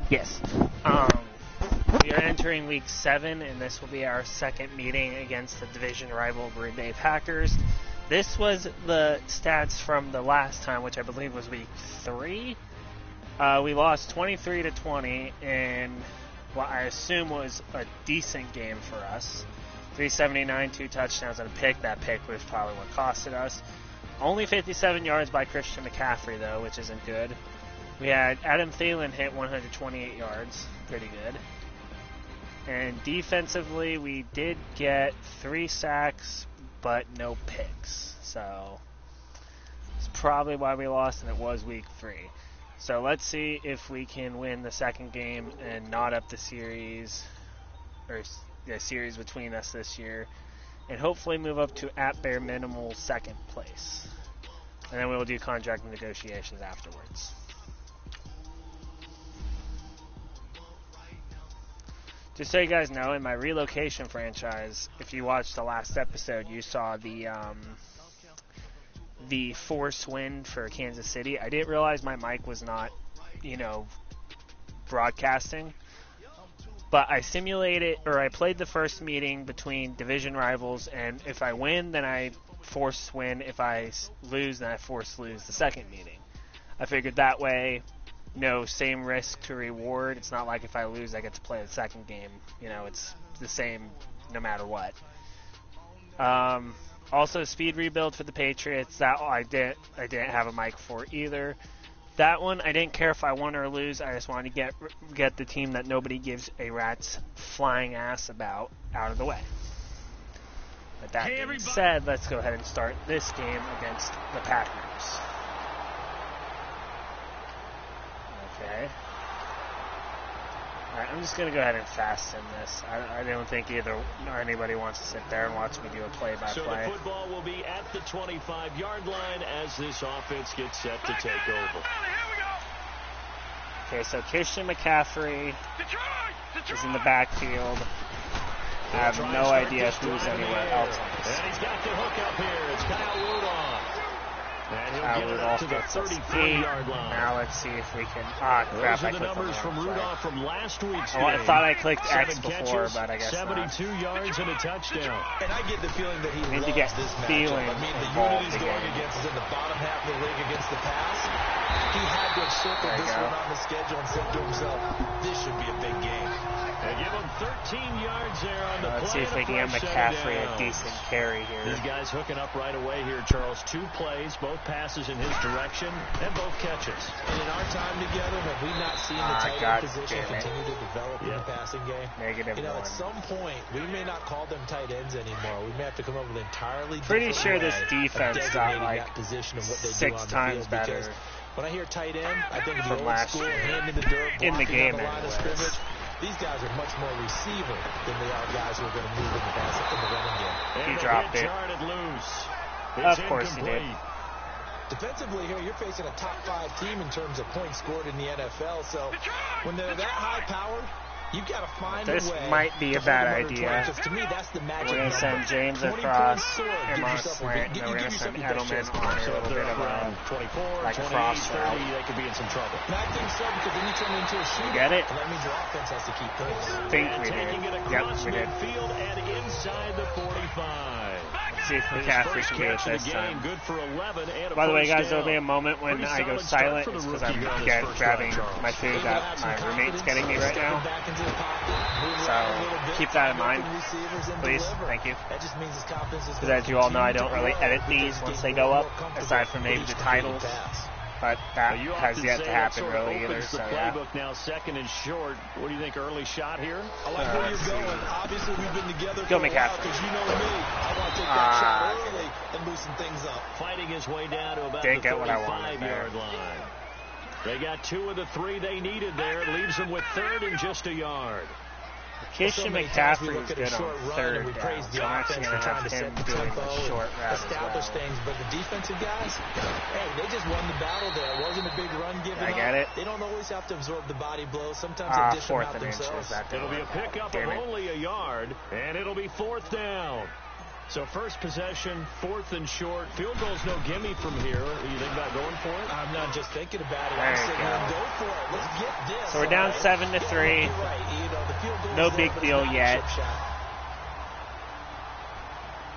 Yes. We are entering week 7, and this will be our second meeting against the division rival Green Bay Packers. This was the stats from the last time, which I believe was week 3. We lost 23-20, and what I assume was a decent game for us. 379, 2 touchdowns, and a pick. That pick was probably what costed us. Only 57 yards by Christian McCaffrey, though, which isn't good. We had Adam Thielen hit 128 yards. Pretty good. And defensively, we did get 3 sacks, but no picks. So, it's probably why we lost, and it was week 3. So, let's see if we can win the second game and knot up the series, or the series between us this year, and hopefully move up to, at bare minimal, second place. And then we'll do contract negotiations afterwards. Just so you guys know, in my relocation franchise, if you watched the last episode, you saw the force wind for Kansas City. I didn't realize my mic was not, broadcasting. But I simulated, or I played the first meeting between division rivals, and if I win, then I force win. If I lose, then I force lose the second meeting. I figured that way, same risk to reward. It's not like if I lose, I get to play the second game. It's the same no matter what. Also, speed rebuild for the Patriots. That I didn't have a mic for either. That one, I didn't care if I won or lose. I just wanted to get the team that nobody gives a rat's flying ass about out of the way. With that being said, let's go ahead and start this game against the Packers. Okay. Alright, I'm just going to go ahead and fasten this. I don't think either or anybody wants to sit there and watch me do a play-by-play. So the football will be at the 25-yard line as this offense gets set to take over. Okay, so Christian McCaffrey is in the backfield. I have no idea who's anywhere else on this. And he's got the hook up here. It's Kyle Rudolph. And he'll get it up to the 33-yard line. Now let's see if we can... crap, Those are the numbers from Rudolph from last week's game. I thought I clicked X before, but I guess 72 yards and a touchdown. And I get the feeling that he loves to get this feeling matchup. The involved unit he's going again. against is in the bottom half of the league against the pass. He had to have circled this one on the schedule and said to himself, this should be a big game. They give him 13 yards there on the play. Let's see if we can get McCaffrey a decent carry here. These guys hooking up right away here, Charles. 2 plays, both passes in his direction, and both catches. And in our time together, have we not seen the tight end position continue to develop in the passing game? -1. At some point, we may not call them tight ends anymore. We may have to come up with an entirely pretty different sure way this defense of got designating like that position and what they 6 do on the times field, better. because when I hear tight end, I think of the From old last school year. hand in the dirt, In the blocking game, on the line of anyways. scrimmage. These guys are much more receiver than they are guys who are going to move in the pass in the running game. And He dropped it. Loose. Of course he did. Defensively here, you're facing a top 5 team in terms of points scored in the NFL. So when they're that high powered, you've got to find a way. This might be a bad idea. To me, that's the magic. We're going to send James across, him on a slant, and then we're going to send Edelman on a little bit of a 24, like 28, cross 30, route. they could be in some trouble. And I think so, because then you turn it into a shooter. Get it? And that means your offense has to keep pace. I think we Taking it did. across Yep, we did. midfield and inside the 45. Let's see if McCaffrey can do it this time. Good for 11 and a By the way, first guys, there'll down. be a moment when Pretty I go solid start silent. for the It's because rookie I'm on his first grabbing drive, Charles. my food that my roommate's getting me right now. Back into the pocket, So keep that in mind, please. Thank you. That just means his confidence is Because as you all know, I don't really edit these once they go up, aside from maybe the titles. But that You has often yet say to that happen sort of really either. opens the So yeah. playbook now, second and short. What do you think, early shot here? I like where you're going. Obviously, we've been together Go for a while McCaffrey. because you know me. I want to take that shot early and loosen things up. Fighting his way down to about Didn't the get what I wanted 35-yard line. They got 2 of the 3 they needed there. It leaves them with 3rd and just a yard. Christian McCaffrey is good on 3rd down, so I'm actually going to have him doing a short route as establish well. things, but the defensive guys, hey, they just won the battle there. It wasn't a big run given I up. get it. They don't always have to absorb the body blows. Sometimes they dish them 4th out and inches. themselves. That It'll be a pickup of only a yard, and it'll be 4th down. So first possession, 4th and short. Field goal's no gimme from here. You think about going for it? I'm not just thinking about it. There I'm you saying, go. go for it. Let's get this. So we're down 7-3. No big deal yet.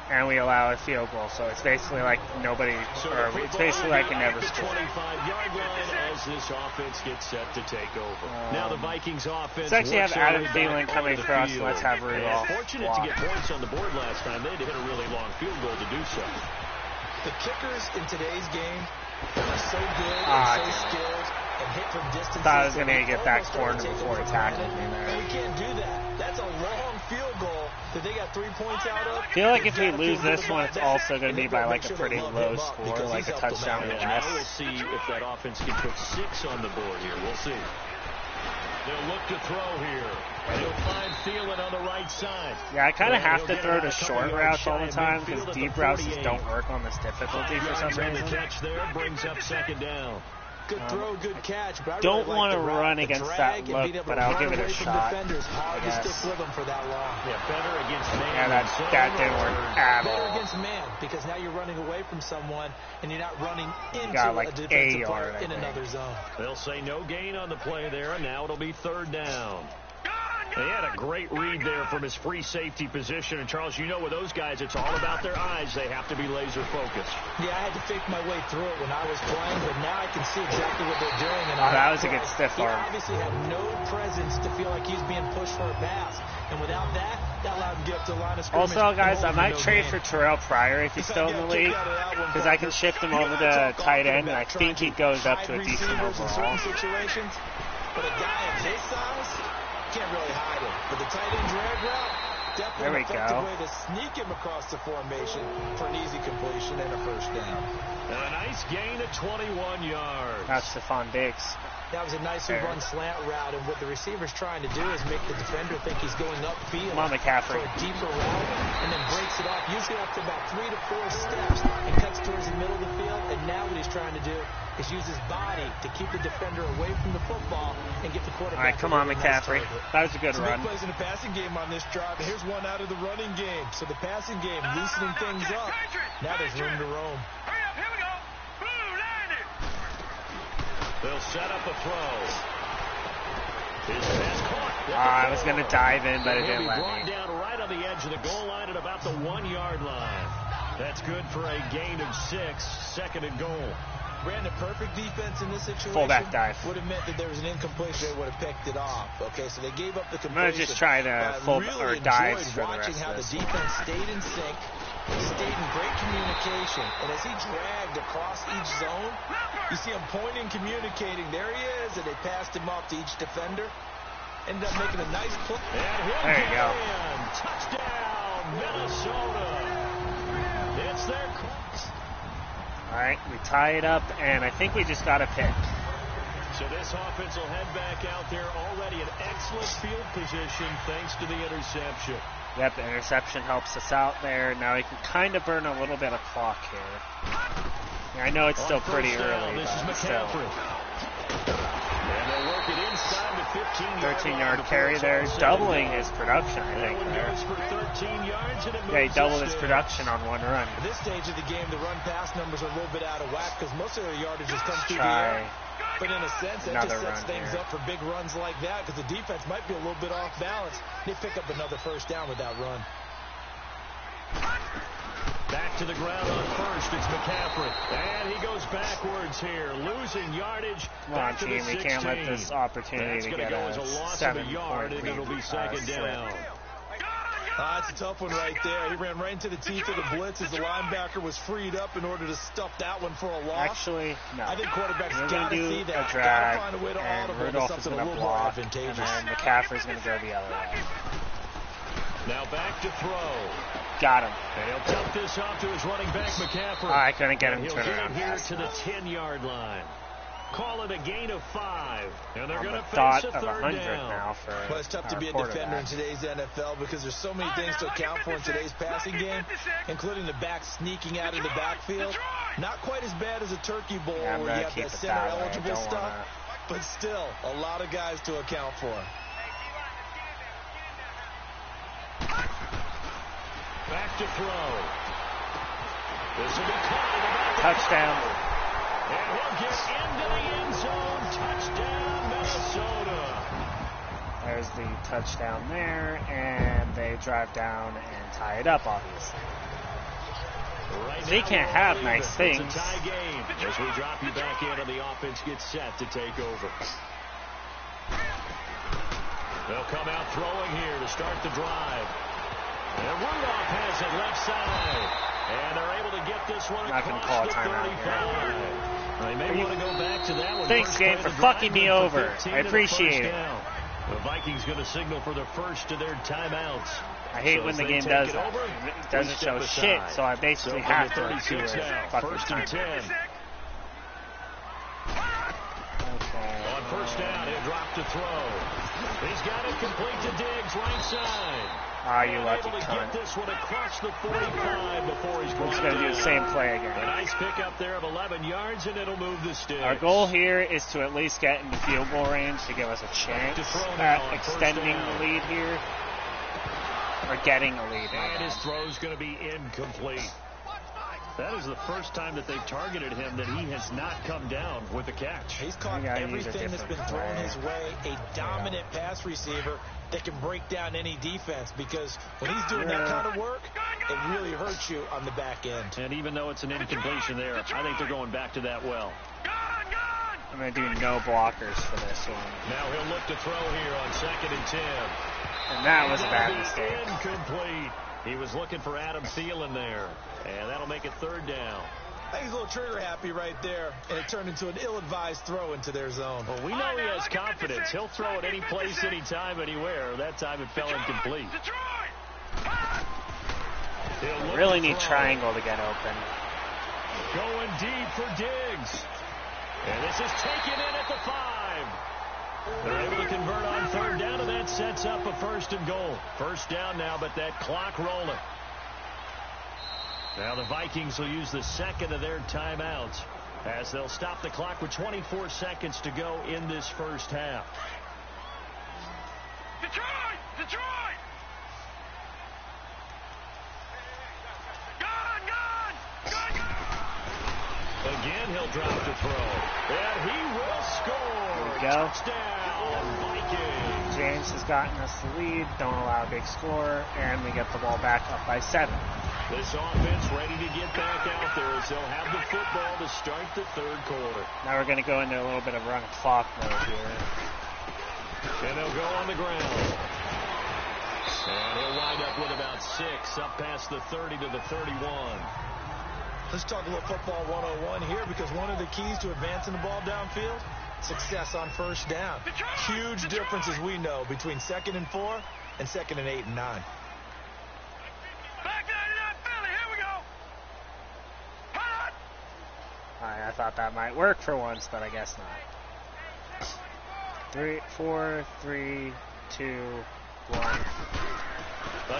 And we allow a field goal, so it's basically like nobody, or it's basically like a never score. 25-yard line as this offense gets set to take over. Now the Vikings offense. Let's actually have Adam Thielen coming across, and let's have Rudolph. Fortunate to get points on the board last time. They had to hit a really long field goal to do so. The kickers in today's game are so good and so skilled and hit from distance. Thought I was going to get that corner before he tackled me there. You can't do that. That's a long field goal that they got 3 points out of. I feel like if we lose this one, it's also going to be by like a pretty low score, like a touchdown or less. We'll see if that offense can put 6 on the board here. We'll see. They'll look to throw here. And he'll find Thielen on the right side. Yeah, I kind of have to throw to short routes all the time because deep routes just don't work on this difficulty for some reason. The catch there brings up 2nd down. Good throw, good catch. But I don't really want to like run against that look, but I'll give it a shot. Hard to stick with them for that long. Yeah, better against man. Yeah, that didn't work at all. Better against man because now you're running away from someone and you're not running into like a defensive player yard, in another zone. They'll say no gain on the play there, and now it'll be 3rd down. They had a great read there from his free safety position. And, Charles, you know with those guys, it's all about their eyes. They have to be laser focused. Yeah, I had to fake my way through it when I was playing, but now I can see exactly what they're doing. And that was a good stiff arm. He obviously had no presence to feel like he's being pushed for a pass. And without that allowed him to get up to the line of scrimmage. Also, guys, I might trade for Terrell Pryor if he's still in the league because I can shift him over to tight end, and I think he goes up to a decent overall. Situations, but a guy of his size can't really hide it. But the tight end drag route, definitely an effective way to sneak him across the formation for an easy completion and a 1st down. And a nice gain of 21 yards. That's Stephon Diggs. That was a nicely run slant route, and what the receiver's trying to do is make the defender think he's going upfield for a deeper route, and then breaks it off, usually up to about 3 to 4 steps, and cuts towards the middle of the field. And now what he's trying to do is use his body to keep the defender away from the football and get the quarterback. All right, come on, McCaffrey. That was a good run. Big plays in the passing game on this drive, and here's one out of the running game. So the passing game loosening things up. Now there's room to roam. They'll set up a throw. His pass caught. I was going to dive in, but it didn't let brought me. Down right on the edge of the goal line at about the 1-yard line. That's good for a gain of 6. 2nd and goal. Brandon, perfect defense in this situation. Fullback dive. Would have meant that there was an incompletion. They would have picked it off. Okay, so they gave up the completion. I'm going to just try to full or dives for the watching rest how of this. the defense stayed in sync, stayed in great communication, and as he dragged across each zone, you see him pointing, communicating. There he is, and they passed him off to each defender. Ended up making a nice play. There you go. Touchdown, Minnesota. It's their. All right, we tie it up, and I think we just got a pick. So this offense will head back out there already in excellent field position thanks to the interception. Yep, the interception helps us out there. Now we can kind of burn a little bit of clock here. Yeah, I know it's still pretty early, this is but still. And they'll work it inside the 13-yard carry there, doubling his production, I think. Yeah, he doubled his production on one run. At this stage of the game, the run-pass numbers are a little bit out of whack because most of their yardage has come through the air. But in a sense, that just sets things up for big runs like that because the defense might be a little bit off balance. They pick up another 1st down with that run. Back to the ground on 1st, it's McCaffrey. And he goes backwards here, losing yardage. Come on, team, we can't let this opportunity to get a 7-point lead. It'll be 2nd down. That's a tough one right there. He ran right into the teeth of the blitz as the linebacker was freed up in order to stuff that one for a loss. Actually, no. I think quarterbacks got to see that. A drag, find a way to and audible Rudolph is going to block, and then McCaffrey's going to go the other way. Now back to throw. Got him. And he'll dump this off to his running back, McCaffrey. I couldn't get him to turn turn around here to the 10-yard line. Call it a gain of 5. And they're going to face a 3rd down. Now for well, it's tough to be a defender in today's NFL because there's so many things to account for in today's passing game, including the back sneaking out of the backfield. Not quite as bad as a turkey bowl where you have that center-eligible stuff, but still a lot of guys to account for. Back to throw. This will be caught. Touchdown. And he'll get into the end zone. Touchdown, Minnesota. There's the touchdown there, and they drive down and tie it up, obviously. Right they can't have nice things. It's a tie game as we drop you back in and the offense gets set to take over. They'll come out throwing here to start the drive. And Rudolph has it left side. And they're able to get this one across the 35. They may want to go back to that one. Thanks, game, for fucking me over. I appreciate it. The Vikings going to signal for the first of their timeouts. I hate when the game does that. It doesn't show shit, so I basically have to do it. First and 10. Okay. On first down, he'll drop to throw. He's got it complete to Diggs, right side. Ah, you lucky cunt. cunt. Get this one across the 45 before he's going to do the same play again. A nice pickup there of 11 yards, and it'll move the sticks. Our goal here is to at least get into field goal range to give us a chance at extending the lead here. Or getting a lead. And his throw's going to be incomplete. That is the first time that they've targeted him that he has not come down with a catch. He's caught everything that's been thrown his way. A dominant pass receiver that can break down any defense, because when he's doing that kind of work, it really hurts you on the back end. And even though it's an incompletion there, I think they're going back to that well. I'm going to do no blockers for this one. Now he'll look to throw here on 2nd and 10. And that was a bad mistake. Incomplete. He was looking for Adam Thielen there. And that'll make it 3rd down. I think he's a little trigger happy right there, and it turned into an ill-advised throw into their zone. Well, we know he has confidence. He'll throw it any place, anytime, anywhere. That time it fell incomplete. Really need triangle to get open. Going deep for Diggs. And this is taken in at the 5. They're able to convert on 3rd down, and that sets up a 1st and goal. 1st down now, but that clock rolling. Now the Vikings will use the 2nd of their timeouts as they'll stop the clock with 24 seconds to go in this first half. Detroit! Detroit! Gone! Again, he'll drop the throw. And he will score. There we go. Touchdown, Vikings. James has gotten us the lead. Don't allow a big score. And we get the ball back up by 7. This offense ready to get back out there as they'll have the football to start the 3rd quarter. Now we're going to go into a little bit of run clock mode here. And they'll go on the ground. And he'll wind up with about 6 up past the 30 to the 31. Let's talk a little football 101 here, because one of the keys to advancing the ball downfield, success on 1st down. Huge difference, as we know, between 2nd and 4 and 2nd and 8 and 9. I thought that might work for once, but I guess not. 3, 4, 3, 2, 1.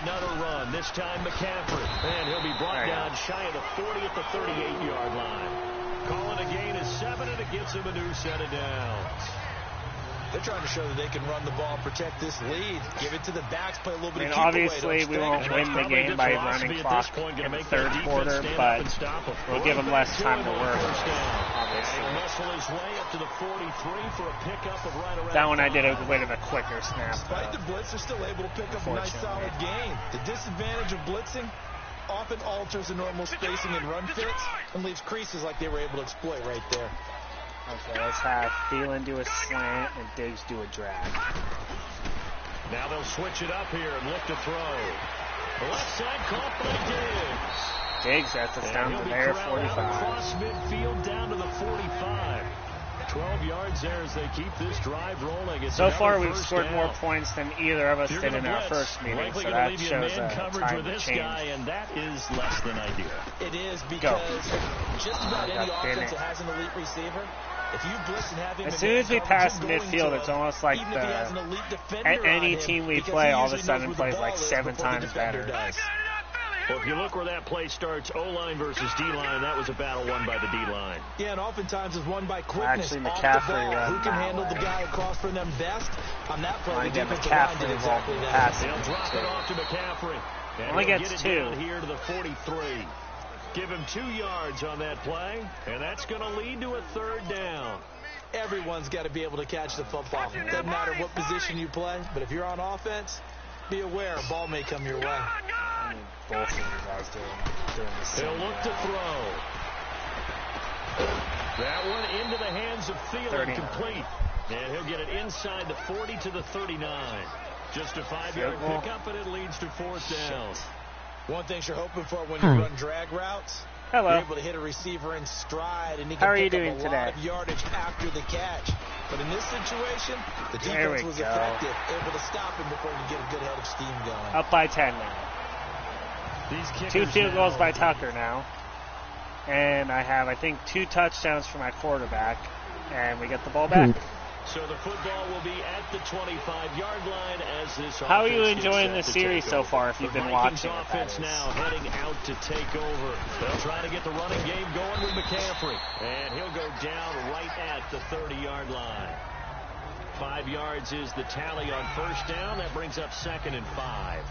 Another run, this time McCaffrey. And he'll be brought down shy of the 40 at the 38-yard line. Calling a gain of 7, and it gets him a new set of downs. They're trying to show that they can run the ball, protect this lead, give it to the backs, play a little bit of obviously we won't win the game by running clock in the 3rd quarter, but we'll give them less time to work. That one I did a bit of a quicker snap. Despite the blitz, they're still able to pick up a nice solid gain. The disadvantage of blitzing often alters the normal spacing and run fits and leaves creases like they were able to exploit right there. Okay, let's have Thielen do a slant and Diggs do a drag. Now they'll switch it up here and look to throw. The left side caught by Diggs. Diggs, that's us down to their 45. Across midfield down to the 45. 12 yards there as they keep this drive rolling. It's so far we've scored more points than either of us did in our first meeting, so that shows a time to change. And that is less than ideal. It is, because just about any offense that has an elite receiver, if you blitz and have him, as soon as we pass midfield, it's almost like any team we play all of a sudden plays like 7 times better. Well, if you look where that play starts, O-line versus D-line, that was a battle won by the D-line. Yeah, and oftentimes it's won by quickness. Actually, off McCaffrey the ball. Who can handle the guy across from them best? On that play, the defensive line did exactly that. They'll drop it off to McCaffrey. And only he'll gets get it 2. down here to the 43. Give him 2 yards on that play, and that's going to lead to a 3rd down. Everyone's got to be able to catch the football. Doesn't matter what position you play, but if you're on offense, be aware a ball may come your way. I mean, both of you guys doing the same. They'll look to throw. That one into the hands of Thielen, complete. And he'll get it inside the 40 to the 39. Just a 5-yard pickup, and it leads to 4th down. One thing you're hoping for when you run drag routes, hello, you're able to hit a receiver in stride, and he how can are you pick doing up a today? lot of yardage after the catch. But in this situation, the defense was effective, able to stop him before you get a good head of steam going. Up by 10 now. These 2 field goals by Tucker now. And I have, I think, 2 touchdowns for my quarterback. And we get the ball back. So the football will be at the 25-yard line as this. How are you enjoying this series so far if you've been watching? The offense now heading out to take over. They'll try to get the running game going with McCaffrey. And he'll go down right at the 30-yard line. 5 yards is the tally on 1st down. That brings up 2nd and 5.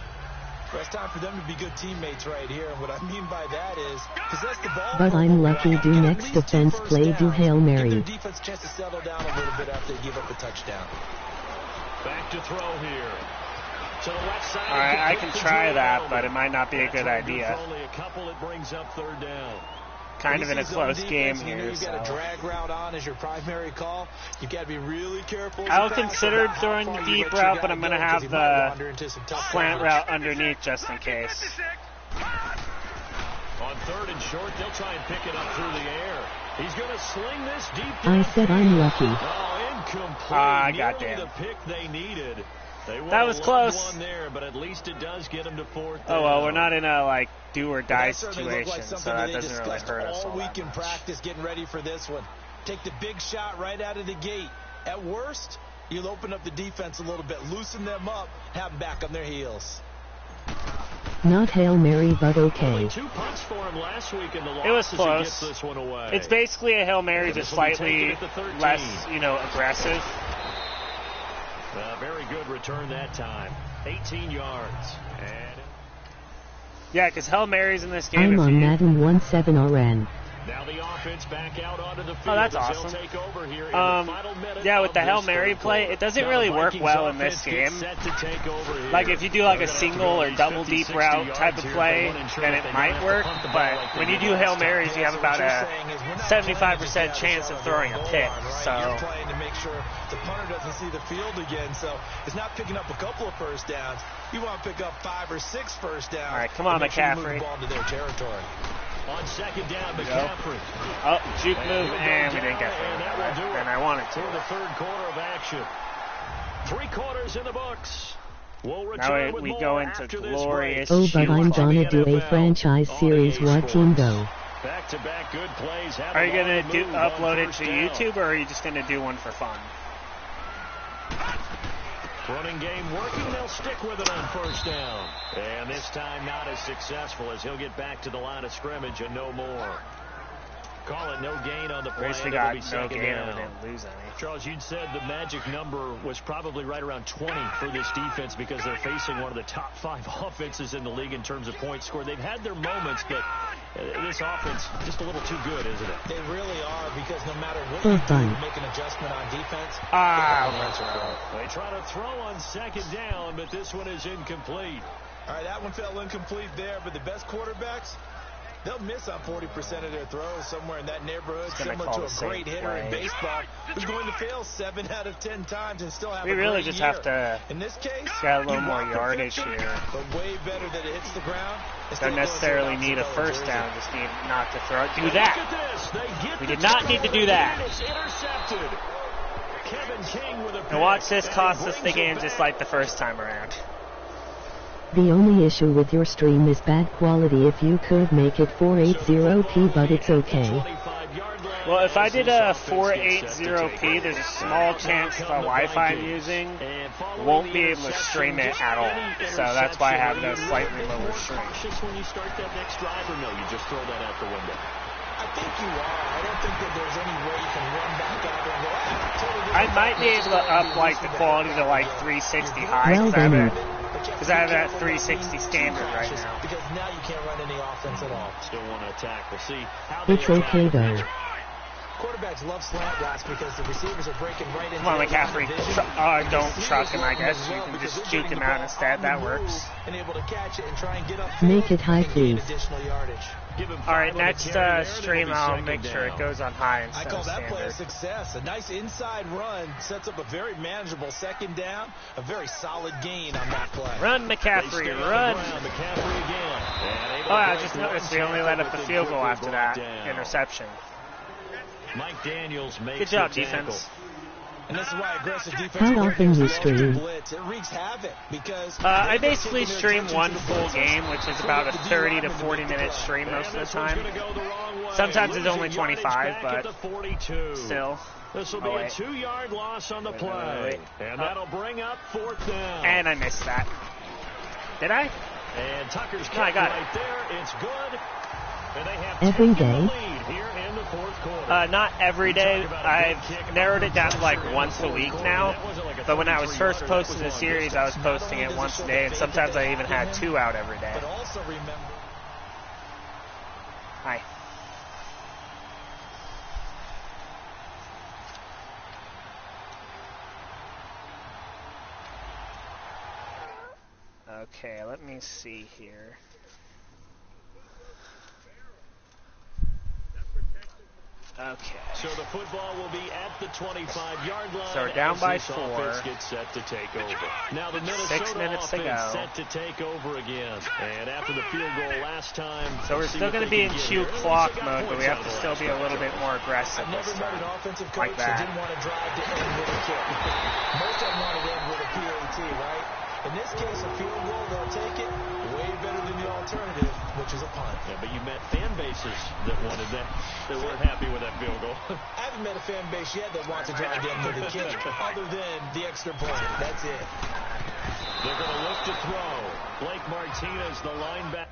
Well, it's time for them to be good teammates right here. And what I mean by that is possess the ball. But I'm lucky. Do next defense play, do Hail Mary. Give their defense a chance to settle down a little bit after they give up a touchdown. Back to throw here. To the left side. All right, I can try that, but it might not be a good idea. Only a couple, it brings up 3rd down. Kind of in a close game you here. You've got a drag route on as your primary call. You've got to be really careful. I considered throwing the deep route, but I'm going to have the slant route underneath just in case. On 3rd and short, they'll try and pick it up through the air. He's going to sling this deep. I said I'm lucky. Oh, incomplete. Goddamn. The pick they needed. That was close. One there, but at least it does get them to 4th. Oh well, we're not in a do or die situation, so that doesn't really hurt us all week in practice, getting ready for this one. Take the big shot right out of the gate. At worst, you'll open up the defense a little bit, loosen them up, have them back on their heels. Not Hail Mary, but okay. Only 2 punts for him last week in the loss. It was close. Gets this one away. It's basically a Hail Mary, just slightly less, aggressive. Very good return that time. 18 yards. And yeah, because Hail Marys in this game. I'm on Madden 17RN. now the offense back out onto the field. Oh, that's awesome. Take over here in the final minute yeah, with the Hail this Mary play, it doesn't really work well in this game. Like if you do like a single or double deep route type of play, then it might work. But when you do Hail Marys, you have about a 75% chance of throwing a pick. So you're playing to make sure the punter doesn't see the field again. So it's not picking up a couple of first downs. You want to pick up 5 or 6 first downs. All right, come on, McCaffrey. Move the ball to their territory. On 2nd down, McCaffrey. Oh, juke move, and we didn't get there. And I wanted to. For the 3rd quarter of action. 3 quarters in the books. We'll now we go into glorious. Oh, but I'm gonna do a franchise series. What team though? Back-to-back good plays. Are you gonna upload it to YouTube, or are you just gonna do one for fun? Running game working, they'll stick with it on 1st down. And this time not as successful as he'll get back to the line of scrimmage and no more. Call it no gain on the play. We got no gain and we didn't lose any. Charles, you'd said the magic number was probably right around 20 for this defense because they're facing one of the top 5 offenses in the league in terms of points scored. They've had their moments, but this offense just a little too good, isn't it? They really are, because no matter what you do, you make an adjustment on defense. They try to throw on 2nd down, but this one is incomplete. All right, that one fell incomplete there, but the best quarterbacks, they'll miss on 40% of their throws, somewhere in that neighborhood, similar to a great hitter in baseball who's going to fail 7 out of 10 times and still have a great year. We really just have to in this case, get a little more yardage here. But way better that it hits the ground. Don't necessarily need a first down, just need not to throw it. Do that. We did not need to do that. And watch this cost us the game just like the first time around. The only issue with your stream is bad quality. If you could make it 480p, but it's okay. Well, if I did a 480p, there's a small chance the Wi-Fi I'm using won't be able to stream it at all. So that's why I have the slightly lower stream. When you start that next drive, or no, you just throw that out the window? I think you are. I don't think that there's any way you can run back out there and go, I might be able to up like the quality to like 360 high. Well, then Because I have that 360 standard right now. Because now you can't run any offense at all. Still want to attack. We'll see how they It's okay though. Quarterbacks love slant routes because the receivers are breaking right into. Come on, McCaffrey. Don't truck him, I guess. You can just juke him out instead. That works. And able to catch it and try and get up. Make it high, please. Additional yardage. Alright, next stream I'll make sure it goes on high instead I call of that play a standard. success. A nice inside run sets up a very manageable second down. A very solid gain on that play. Run, McCaffrey, run! McCaffrey again. Oh, I just noticed we only let up the field goal after that interception. Mike Daniels makes Good job, the tackle. defense. And this is why aggressive defense. How often you stream? Blitz. It wreaks havoc because I basically stream one full game, which is about a 30 to 40 minute stream most of the time. Sometimes it's only 25, but still. This will be a 2-yard loss on the play. And that'll bring up 4th down. And I missed that. Did I? And Tucker's No, I got right there. It's good. And they have Every taken the day? lead here in the 4th quarter. Not every day. I've narrowed it down to like once a week now. But when I was first posting the series, I was posting it once a day, and sometimes I even had 2 out every day. But also remember. Hi. Okay, let me see here. Okay. So the football will be at the 25-yard line. So we're down by 4. Offense gets set to take over. Now the Minnesota 6 minutes to offense go. set to take over again. And after the field goal last time, So we're still going to be in Q clock mode, but we have to still be a little bit more aggressive I've this never met time. an offensive coach Like that that. didn't want to drive to end with a kick. Most of them want to end with a PAT, right? In this case, a field goal, they'll take it. Way better than the alternative, which is a punt. Yeah, but you met fan bases that wanted that, that weren't happy with that field goal. I haven't met a fan base yet that wants to drive to end with a kick, other than the extra point. That's it. They're going to look to throw. Blake Martinez, the linebacker.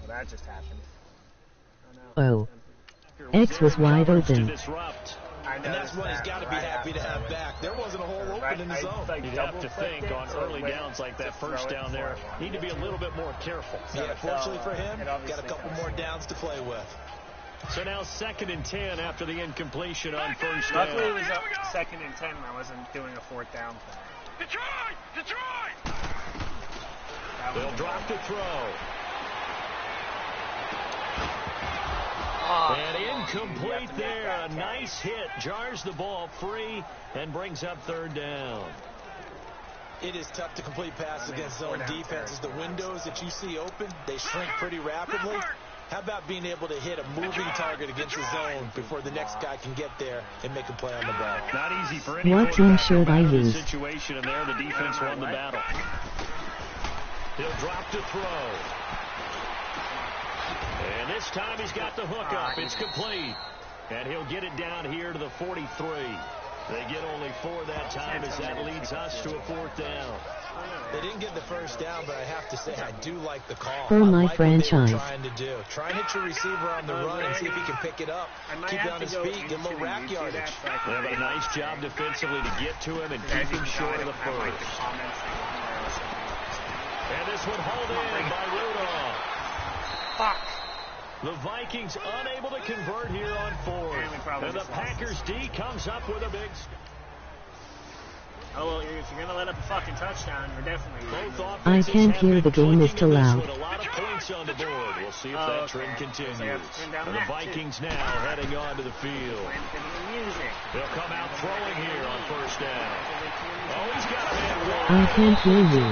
Well, that just happened. Oh. X was wide open. And that's what he's got to be happy to have back. There wasn't a hole open in the zone. You'd have to think on early downs like that first down there, need to be a little bit more careful. Yeah, fortunately for him, got a couple more downs to play with. So now 2nd and 10 after the incompletion on first down. Luckily, it was up 2nd and 10, and I wasn't doing a 4th down play. Detroit! They'll drop to throw. And incomplete there. A nice hit. Jars the ball free and brings up 3rd down. It is tough to complete passes against zone defenses. The windows that you see open, they shrink pretty rapidly. How about being able to hit a moving target against the zone before the next guy can get there and make a play on the ball? Not easy for any What team should I quarterback in use? this situation, and there the defense won the battle. He'll drop to throw. And this time he's got the hook up. It's complete. And he'll get it down here to the 43. They get only 4 that time as that leads us to a 4th down. They didn't get the first down, but I have to say I do like the call. For I my like what they were franchise. trying to do. Try and hit your receiver on the run and see if he can pick it up. Keep it on his feet, get a little rack yardage. They have a nice job defensively to get to him and keep him short of the first. And this one hauled in by Rudolph. Fuck. The Vikings unable to convert here on 4th. And the Packers D comes up with a big... Oh, well, if you're going to let up a fucking touchdown, you're definitely... I can't hear, the game is too loud. A lot of points on the board. We'll see if that trend continues. And the Vikings now heading on to the field. They'll come out throwing here on first down. Oh, he's got a man wide. I can't hear you.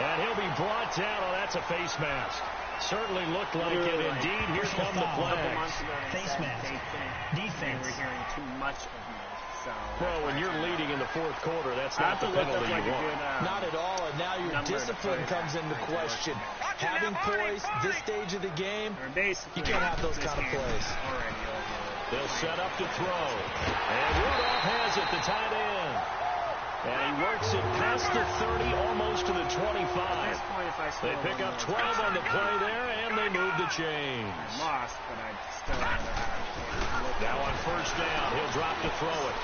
And he'll be brought down. Oh, that's a face mask. Certainly looked like it. Indeed, here come the flags. Face mask. Defense. We're hearing too much of me. Well, when you're leading in the 4th quarter, that's not the penalty you want. Not at all, and now your discipline comes into question. Having poise this stage of the game, you can't have those kind of plays. They'll set up to throw. And Rudolph has it, the tight end. And he works it past the 30, almost to the 25. They pick up 12 on the play there, and they move the chains. Lost, but I still have now on first down, he'll drop to throw it.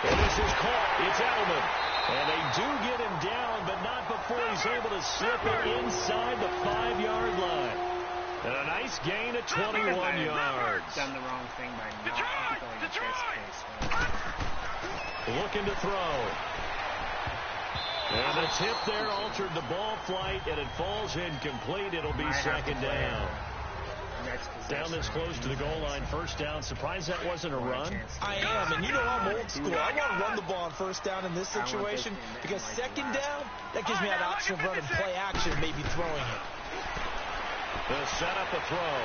And this is caught. It's Edelman. And they do get him down, but not before he's able to slip it inside the 5-yard line. And a nice gain of 21 yards. Done the wrong thing by not going to this case. Looking to throw. And the tip there altered the ball flight, and it falls incomplete. It'll be second down. Down this close to the goal line, first down. Surprised that wasn't a run? I am, and you know I'm old school. I want to run the ball on first down in this situation because second down, that gives me that option of running play action, maybe throwing it. They'll set up a throw.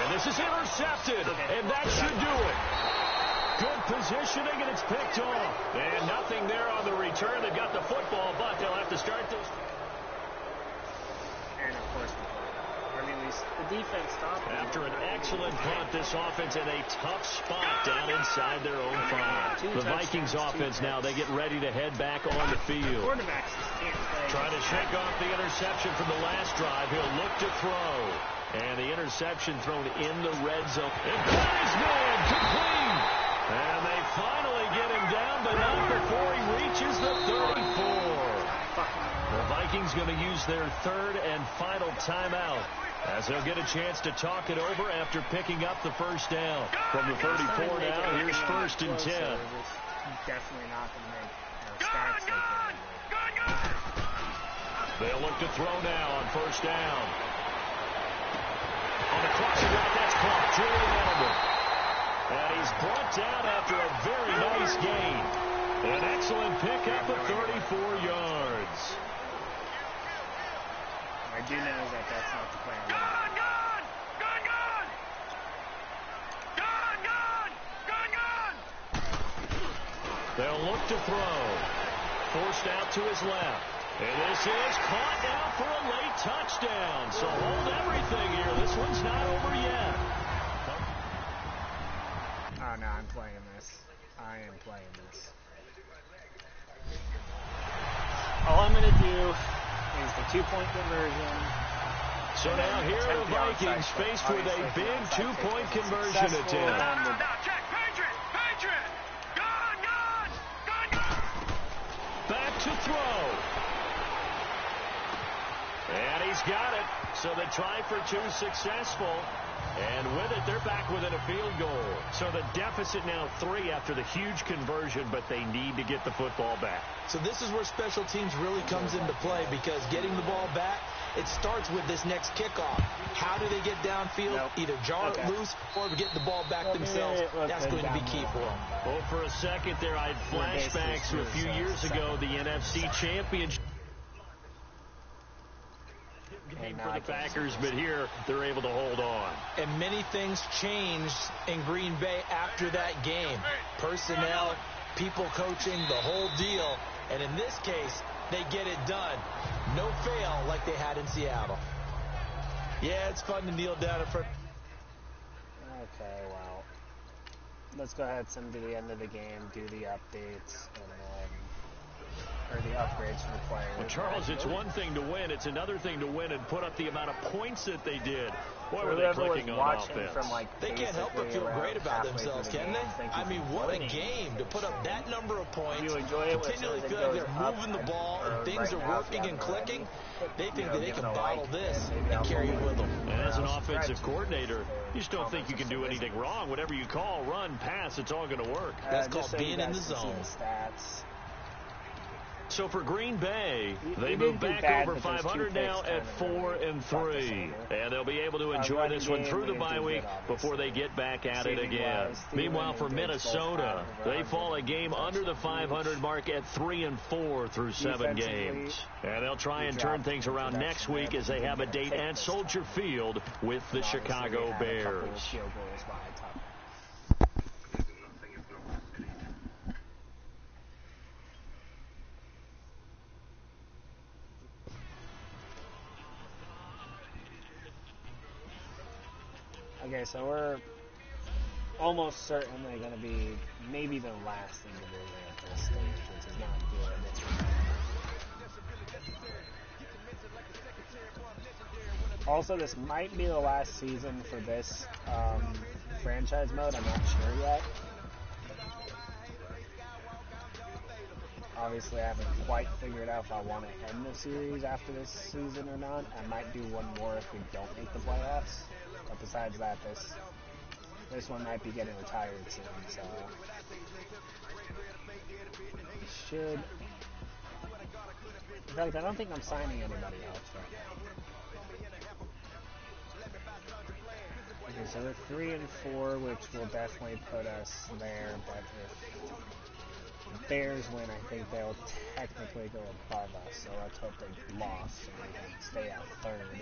And this is intercepted, and that should do it. Good positioning, and it's picked off. And nothing there on the return. They've got the football, but they'll have to start this. And, of course, the defense stopped. After an excellent punt, this offense in a tough spot down inside their own 5. The Vikings offense now, they get ready to head back on the field. Quarterbacks can't play. Trying to shake off the interception from the last drive. He'll look to throw. And the interception thrown in the red zone. And Guy's man complete. And they finally get him down, but not before he reaches the 34. The Vikings going to use their third and final timeout, as they'll get a chance to talk it over after picking up the first down. From the 34 now, here's first and 10. Definitely not going to make stats like that. They'll look to throw now on first down. On the crossing route, that's caught. Julian Edelman. And he's brought down after a very nice gain. An excellent pickup of 34 yards. I do know that that's not the plan. They'll look to throw. Forced out to his left. And this is caught now for a late touchdown. So hold everything here. This one's not over yet. Oh, no, I'm playing this. I am playing this. All I'm going to do is the 2-point conversion. So now here are the Vikings faced with a big 2-point conversion attempt. Back to throw. And he's got it. So the try for 2 successful. And with it, they're back within a field goal. So the deficit now 3 after the huge conversion, but they need to get the football back. So this is where special teams really comes into play, because getting the ball back, it starts with this next kickoff. How do they get downfield? Either jar it loose or get the ball back themselves. That's going to be key for them. Well, for a second there, I had flashbacks to a few years ago, the NFC Championship game for the Packers, but here they're able to hold on. And many things changed in Green Bay after that game. Personnel, people coaching, the whole deal. And in this case, they get it done. No fail like they had in Seattle. Yeah, it's fun to kneel down in front. Okay, well, let's go ahead and send to the end of the game, do the updates, or the upgrades for the players. Well, Charles, it's one thing to win. It's another thing to win and put up the amount of points that they did. Boy, were they clicking on offense. They can't help but feel great about themselves, can they? I mean, what a game to put up that number of points. Continually feel like they're moving the ball and things are working and clicking. They think that they can bottle this and carry it with them. And as an offensive coordinator, you just don't think you can do anything wrong. Whatever you call, run, pass, it's all going to work. That's called being in the zone. So for Green Bay, they move back over 500 now at 4-3. And they'll be able to enjoy this one through the bye week before they get back at it again. Meanwhile, for Minnesota, they fall a game under the 500 mark at 3-4 through 7 games. And they'll try and turn things around next week as they have a date at Soldier Field with the Chicago Bears. Okay, so we're almost certainly going to be maybe the last in the division at this stage, which is not good. Also, this might be the last season for this franchise mode. I'm not sure yet. Obviously, I haven't quite figured out if I want to end the series after this season or not. I might do one more if we don't make the playoffs. But besides that, this one might be getting retired soon, so should. In fact, I don't think I'm signing anybody else right now. Okay, so we're 3-4, which will definitely put us there, but if the Bears win, I think they'll technically go above us, so let's hope they lost so we can stay at third.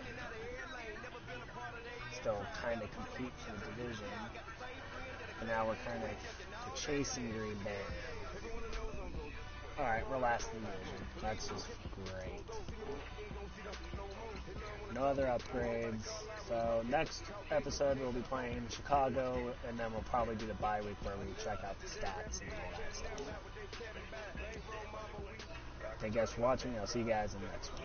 Still kind of compete for the division, but now we're kind of chasing Green Bay. Alright, we're last in the division. That's just great. No other upgrades. So next episode we'll be playing Chicago, and then we'll probably do the bye week where we check out the stats and all that stuff. Thank you guys for watching. I'll see you guys in the next one.